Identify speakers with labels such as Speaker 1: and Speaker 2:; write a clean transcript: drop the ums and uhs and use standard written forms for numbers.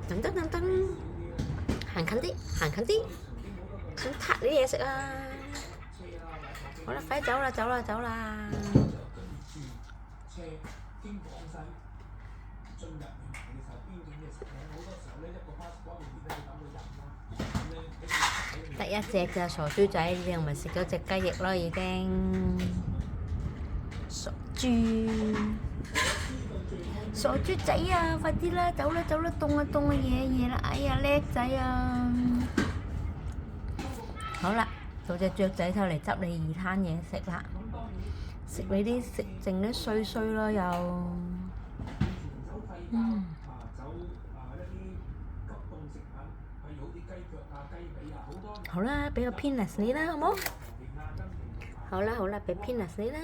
Speaker 1: 等等等等，行近啲，行近啲，想撻你嘢食啊！好啦，快走啦，走啦，走啦！得一隻咋傻豬仔，你又咪食咗隻雞翼咯已經。傻豬，傻豬仔啊！快啲啦，走啦走啦，凍啊凍啊，夜啦！哎呀叻仔啊！好啦，到隻雀仔就嚟執你二攤嘢食啦，食你啲食剩啲碎碎咯又。好啦，俾個 peanuts 你啦，好冇？好啦好啦，俾 peanuts 你啦。